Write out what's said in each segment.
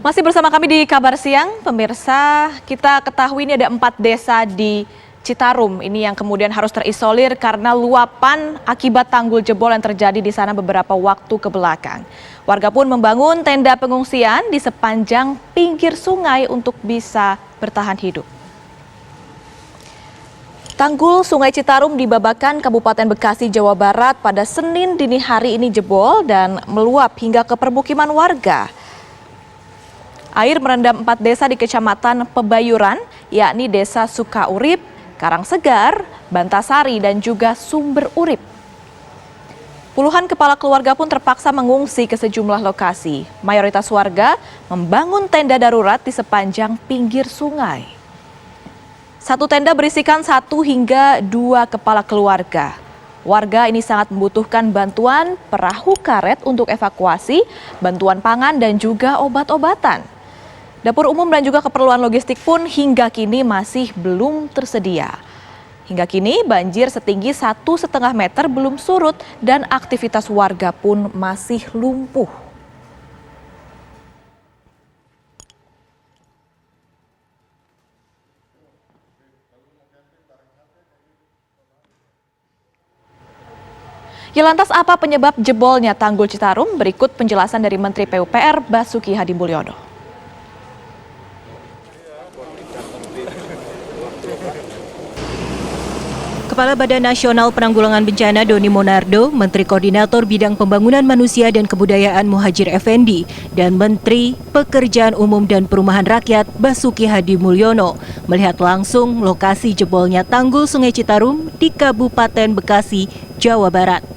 Masih bersama kami di Kabar Siang, pemirsa, kita ketahui ini ada 4 desa di Citarum ini yang kemudian harus terisolir karena luapan akibat tanggul jebol yang terjadi di sana beberapa waktu ke belakang. Warga pun membangun tenda pengungsian di sepanjang pinggir sungai untuk bisa bertahan hidup. Tanggul Sungai Citarum di Babakan, Kabupaten Bekasi, Jawa Barat pada Senin dini hari ini jebol dan meluap hingga ke permukiman warga. Air merendam 4 desa di Kecamatan Pebayuran, yakni Desa Sukaurip, Karangsegar, Bantasari, dan juga Sumber Urip. Puluhan kepala keluarga pun terpaksa mengungsi ke sejumlah lokasi. Mayoritas warga membangun tenda darurat di sepanjang pinggir sungai. Satu tenda berisikan 1 hingga 2 kepala keluarga. Warga ini sangat membutuhkan bantuan perahu karet untuk evakuasi, bantuan pangan, dan juga obat-obatan. Dapur umum dan juga keperluan logistik pun hingga kini masih belum tersedia. Hingga kini banjir setinggi 1,5 meter belum surut dan aktivitas warga pun masih lumpuh. Ya, lantas apa penyebab jebolnya Tanggul Citarum? Berikut penjelasan dari Menteri PUPR Basuki Hadimulyono. Kepala Badan Nasional Penanggulangan Bencana Doni Monardo, Menteri Koordinator Bidang Pembangunan Manusia dan Kebudayaan Muhadjir Effendi, dan Menteri Pekerjaan Umum dan Perumahan Rakyat Basuki Hadimulyono melihat langsung lokasi jebolnya Tanggul Sungai Citarum di Kabupaten Bekasi, Jawa Barat.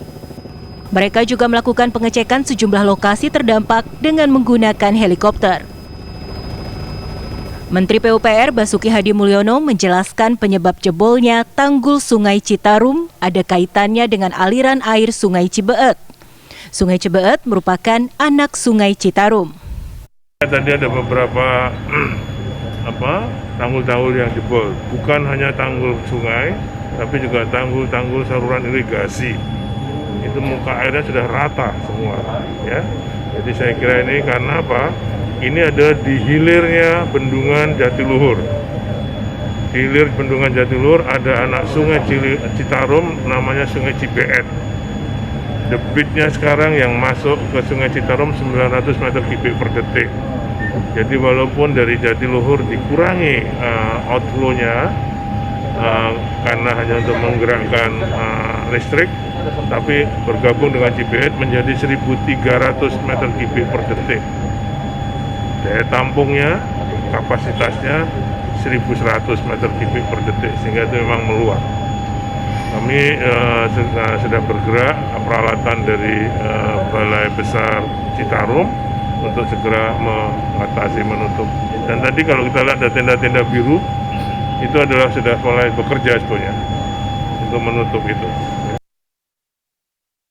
Mereka juga melakukan pengecekan sejumlah lokasi terdampak dengan menggunakan helikopter. Menteri PUPR Basuki Hadimulyono menjelaskan penyebab jebolnya Tanggul Sungai Citarum ada kaitannya dengan aliran air Sungai Cibeet. Sungai Cibeet merupakan anak Sungai Citarum. Tadi ada beberapa tanggul-tanggul yang jebol, bukan hanya tanggul sungai, tapi juga tanggul-tanggul saluran irigasi. Itu muka airnya sudah rata semua, ya. Jadi saya kira ini karena apa? Ini ada di hilirnya Bendungan Jatiluhur. Di hilir Bendungan Jatiluhur ada anak Sungai Citarum namanya Sungai Cibeet. Debitnya sekarang yang masuk ke Sungai Citarum 900 meter kubik per detik. Jadi walaupun dari Jatiluhur dikurangi outflow-nya karena hanya untuk menggerakkan listrik, tapi bergabung dengan Cibeet menjadi 1.300 meter kubik per detik. Daya tampungnya, kapasitasnya 1.100 meter kubik per detik, sehingga itu memang meluap. Kami sudah bergerak peralatan dari Balai Besar Citarum untuk segera mengatasi, menutup. Dan tadi kalau kita lihat ada tenda-tenda biru, itu adalah sudah mulai bekerja sebetulnya untuk menutup itu.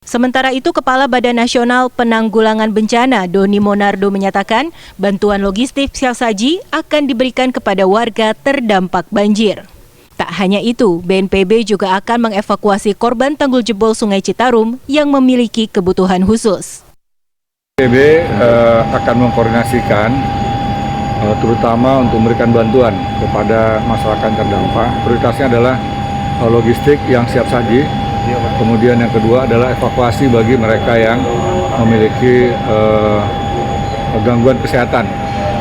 Sementara itu, Kepala Badan Nasional Penanggulangan Bencana Doni Monardo menyatakan bantuan logistik siap saji akan diberikan kepada warga terdampak banjir. Tak hanya itu, BNPB juga akan mengevakuasi korban tanggul jebol Sungai Citarum yang memiliki kebutuhan khusus. BNPB akan mengkoordinasikan terutama untuk memberikan bantuan kepada masyarakat yang terdampak. Prioritasnya adalah logistik yang siap saji. Kemudian yang kedua adalah evakuasi bagi mereka yang memiliki gangguan kesehatan.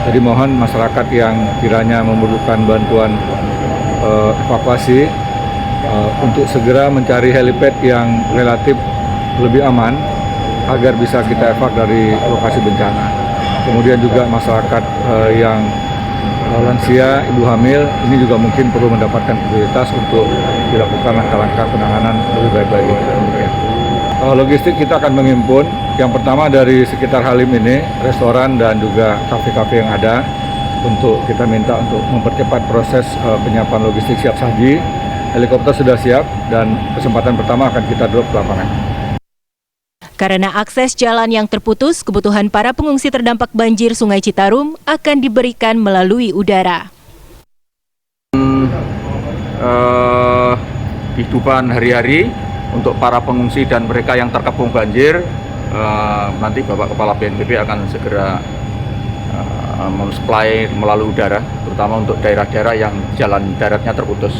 Jadi mohon masyarakat yang kiranya memerlukan bantuan evakuasi untuk segera mencari helipad yang relatif lebih aman agar bisa kita evakuasi dari lokasi bencana. Kemudian juga masyarakat yang lansia, ibu hamil, ini juga mungkin perlu mendapatkan prioritas untuk dilakukan langkah-langkah penanganan lebih baik lagi. Logistik kita akan menghimpun, yang pertama dari sekitar Halim ini, restoran dan juga kafe-kafe yang ada, untuk kita minta untuk mempercepat proses penyiapan logistik siap saji. Helikopter sudah siap dan kesempatan pertama akan kita drop ke lapangan. Karena akses jalan yang terputus, kebutuhan para pengungsi terdampak banjir Sungai Citarum akan diberikan melalui udara. Kehidupan hari-hari untuk para pengungsi dan mereka yang terkepung banjir, nanti Bapak Kepala BNPB akan segera mensuplai melalui udara, terutama untuk daerah-daerah yang jalan daratnya terputus.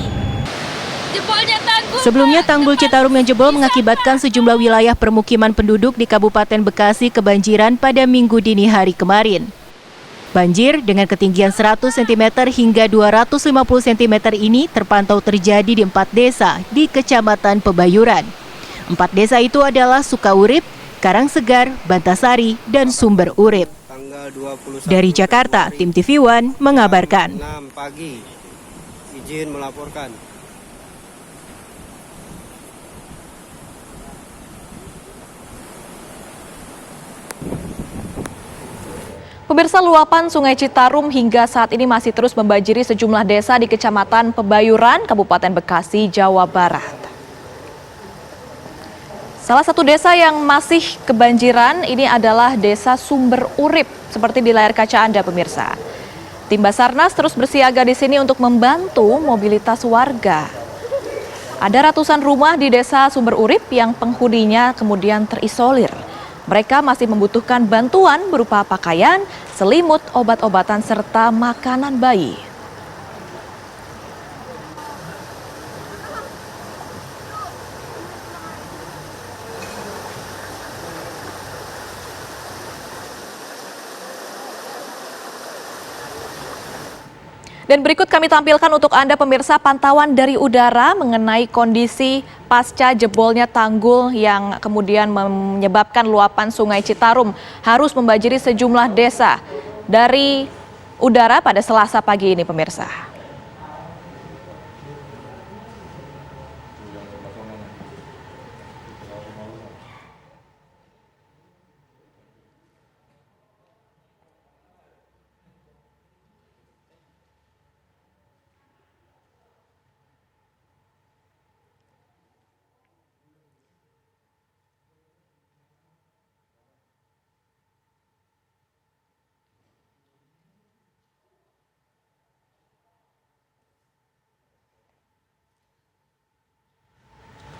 Sebelumnya, Tanggul Citarum yang jebol mengakibatkan sejumlah wilayah permukiman penduduk di Kabupaten Bekasi kebanjiran pada Minggu dini hari kemarin. Banjir dengan ketinggian 100 cm hingga 250 cm ini terpantau terjadi di 4 desa di Kecamatan Pebayuran. 4 desa itu adalah Sukaurip, Karangsegar, Bantasari, dan Sumber Urip. Dari Jakarta, Tim TV One mengabarkan. 6 pagi, izin melaporkan. Pemirsa, luapan Sungai Citarum hingga saat ini masih terus membanjiri sejumlah desa di Kecamatan Pebayuran, Kabupaten Bekasi, Jawa Barat. Salah satu desa yang masih kebanjiran ini adalah Desa Sumber Urip, seperti di layar kaca Anda, pemirsa. Tim Basarnas terus bersiaga di sini untuk membantu mobilitas warga. Ada ratusan rumah di Desa Sumber Urip yang penghuninya kemudian terisolir. Mereka masih membutuhkan bantuan berupa pakaian, selimut, obat-obatan, serta makanan bayi. Dan berikut kami tampilkan untuk Anda pemirsa pantauan dari udara mengenai kondisi pasca jebolnya tanggul yang kemudian menyebabkan luapan Sungai Citarum harus membanjiri sejumlah desa dari udara pada Selasa pagi ini, pemirsa.